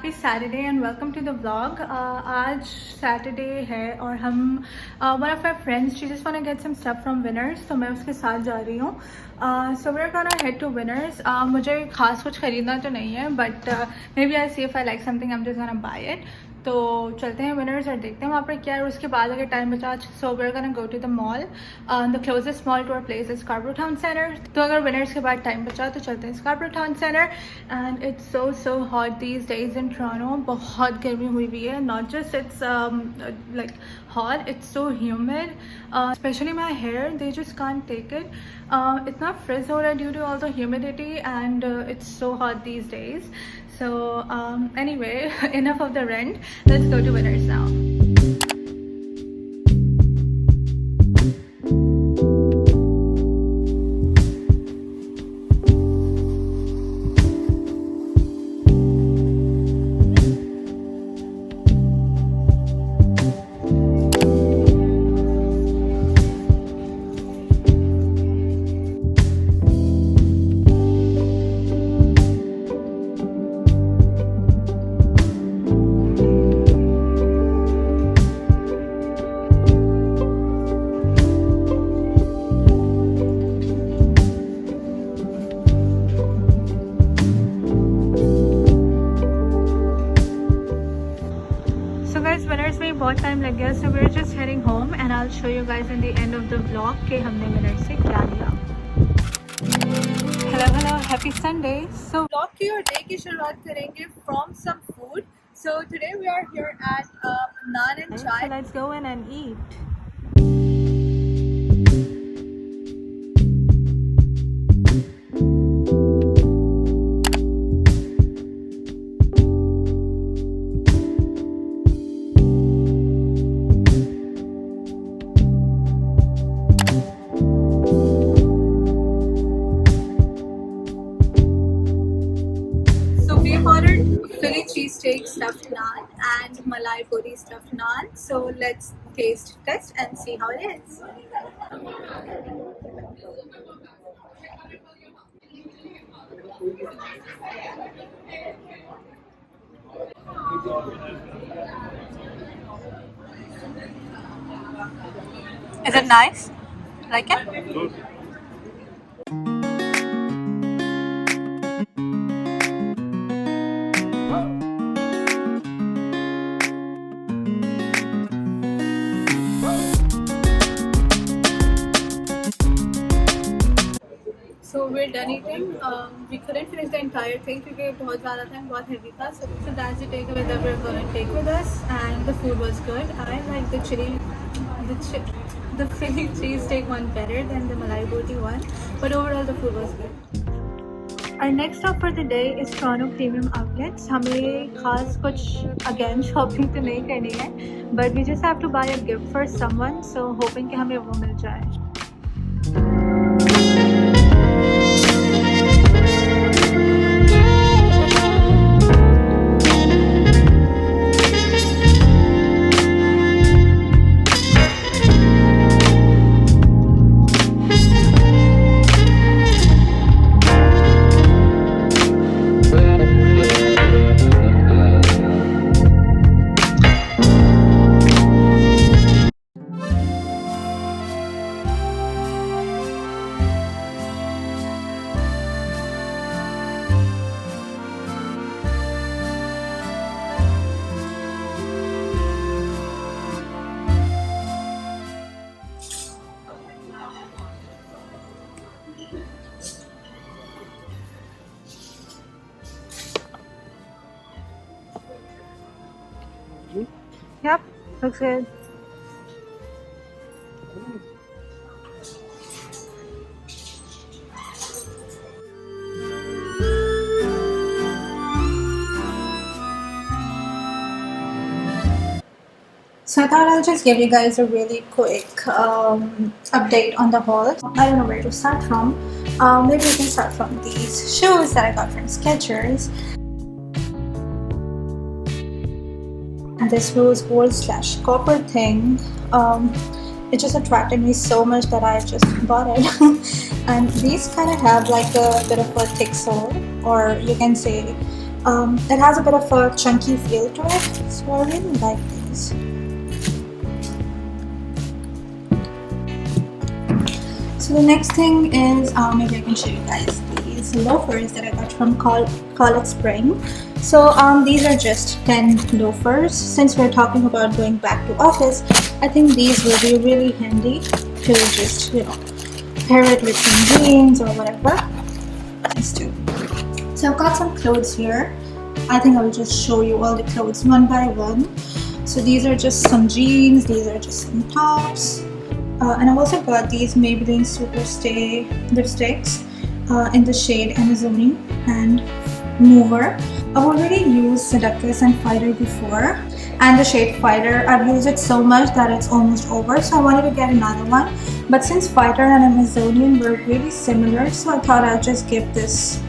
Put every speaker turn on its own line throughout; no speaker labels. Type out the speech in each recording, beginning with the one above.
Happy Saturday and welcome to the vlog. आज Saturday है और हम one of my friends she just want to get some stuff from Winners, तो मैं उसके साथ जा रही हूँ। So we are gonna head to Winners. मुझे खास कुछ खरीदना तो नहीं है, but maybe I see if I like something I am just gonna buy it. तो चलते हैं विनर्स और देखते हैं वहाँ पर क्या है। उसके बाद अगर टाइम बचा, so we are gonna go to the mall. The closest mall to our place is Scarborough Town Centre. तो अगर विनर्स के बाद टाइम बचा तो चलते हैं स्कार्बरो Town centre. And it's so hot these days in Toronto. बहुत गर्मी हुई हुई है। Not just it's like hot, it's so humid, especially my hair, they just can't take it. Itna frizz ho raha है due to all the humidity, and it's so hot these days. So anyway, enough of the rent, let's go to winners now. Winners में बहुत time लग गया, so we are just heading home and I will show you guys in the end of the vlog कि हमने winner से क्या लिया। Hello happy Sunday. So vlog की और डे की शुरुआत करेंगे from some food. So today we are here at Naan and Chai. So let's go in and eat. Philly cheesesteak stuffed naan and malai puri stuffed naan. So let's test and see how it is. Is it nice? Like it? Good. So we're done eating. We couldn't finish the entire thing क्योंकि बहुत ज़्यादा था, बहुत heavy था. So that's the takeaway that we're gonna take with us. And the food was good. I like the Philly cheesesteak one better than the malai puri one. But overall the food was good. Our next stop for the day is Toronto Premium Outlets. हमें खास कुछ again shopping तो नहीं करनी है, but we just have to buy a gift for someone. So hoping कि हमें वो मिल जाए. Yep, looks good. So I thought I'll just give you guys a really quick update on the haul. I don't know where to start from. Maybe we can start from these shoes that I got from Skechers. And this rose gold/copper thing, it just attracted me so much that I just bought it. And these kind of have like a bit of a thick sole, or you can say It has a bit of a chunky feel to it, so I really like these. So the next thing is, maybe I can show you guys these loafers that I got from College Spring. So these are just 10 loafers. Since we're talking about going back to office, I think these will be really handy to just, you know, pair it with some jeans or whatever. These two. So I've got some clothes here. I think I will just show you all the clothes one by one. So these are just some jeans, these are just some tops. And I've also got these Maybelline Super Stay lipsticks in the shade Amazonian and Mover. I've already used Seductress and Fighter before, and the shade Fighter, I've used it so much that it's almost over, so I wanted to get another one. But since Fighter and Amazonian were really similar, so I thought I'd just give this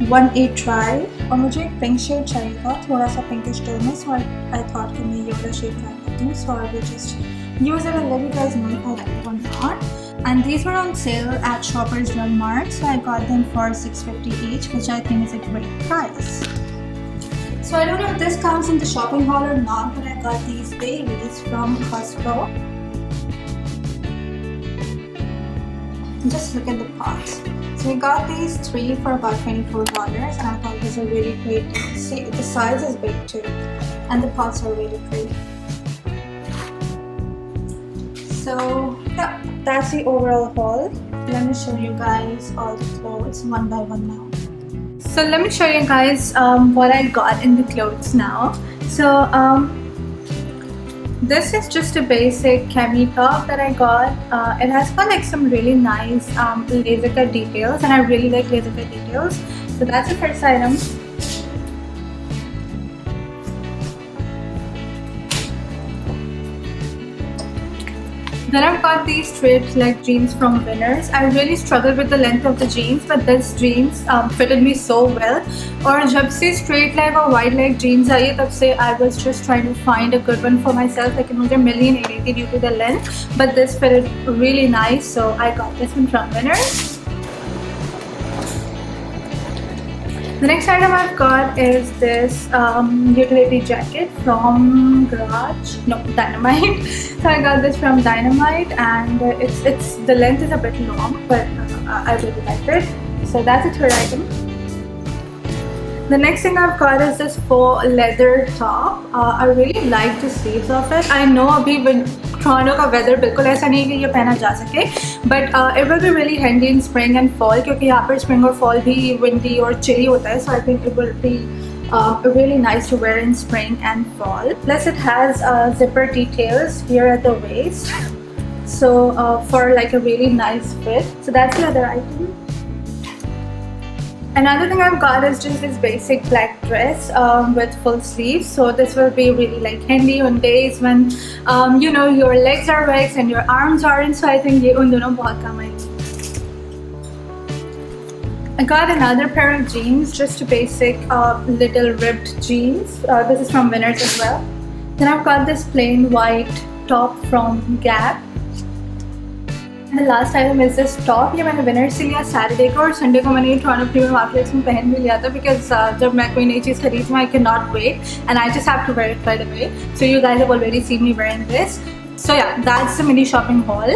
one a try. और मुझे एक pink shade चाहिए था, थोड़ा सा pinkish tone में, so I thought कि मैं ये वाला शेड try करती हूँ. So I will just use it and let you guys know if I like it or not. And these were on sale at Shoppers Drug Mart, so I got them for $6.50 each, which I think is a great price. So I don't know if this counts in the shopping haul or not, but I got these babies from Costco. Just look at the pots. So we got these 3 for about $24, and I thought these are really great. See, the size is big too, and the pots are really pretty. So yeah, that's the overall haul. Let me show you guys all the clothes one by one now. So let me show you guys what I got in the clothes now. So this is just a basic cami top that I got. It has got like some really nice laser cut details, and I really like laser cut details. So that's the first item. Then I've got these straight leg jeans from Winners. I really struggled with the length of the jeans, but this jeans fitted me so well. और जब से straight leg और wide leg jeans आई तब से I was just trying to find a good one for myself, लेकिन मुझे मिल ही नहीं रही थी due to the length. But this fitted really nice, so I got this one from Winners. The next item I've got is this utility jacket from Dynamite. So I got this from Dynamite, and it's the length is a bit long, but I really liked it. So that's the third item. The next thing I've got is this faux leather top. I really like the sleeves of it. I know अभी Toronto का weather बिल्कुल ऐसा नहीं है कि ये पहना जा सके, but it will be really handy in spring and fall, क्योंकि यहाँ पर spring और fall भी windy और chilly होता है. So I think it will be really nice to wear in spring and fall. Plus it has zipper details here at the waist, so for like a really nice fit. So that's the other item. Another thing I've got is just this basic black dress with full sleeves. So this will be really like handy on days when you know your legs are waxed and your arms aren't. So I think ये उन दोनों बहुत काम आएगी. I got another pair of jeans, just a basic little ribbed jeans. This is from Winners as well. Then I've got this plain white top from Gap. And the last item is this top. ये मैंने Winners से लिया Saturday को, और Sunday को मैंने Toronto Premium Outlets में पहन भी लिया था, because जब मैं कोई नई चीज़ खरीदती हूँ I cannot wait and I just have to wear it right away. So you guys have already seen me wearing this. So yeah, that's the mini shopping haul.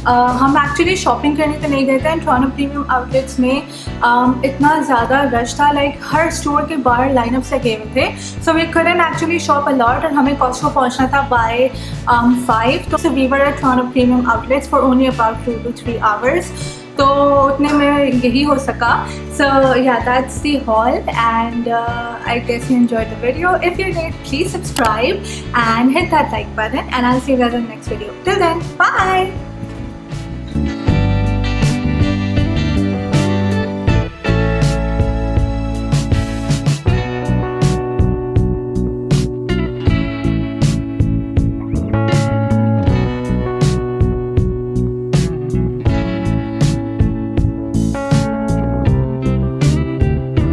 हम actually shopping करने तो नहीं गए थे. Toronto Premium Outlets में इतना ज़्यादा rush था, like हर store के बाहर lineups लगे हुए थे. So we couldn't actually shop a lot, और हमें Costco पहुँचना था by 5. So we were at Toronto Premium Outlets for only about 2 to 3 hours. तो उतने में यही हो सका. So yeah, that's the haul, and I guess you enjoyed the video. If you did, please subscribe and hit that like button, and I'll see you guys in the next video. Till then, bye!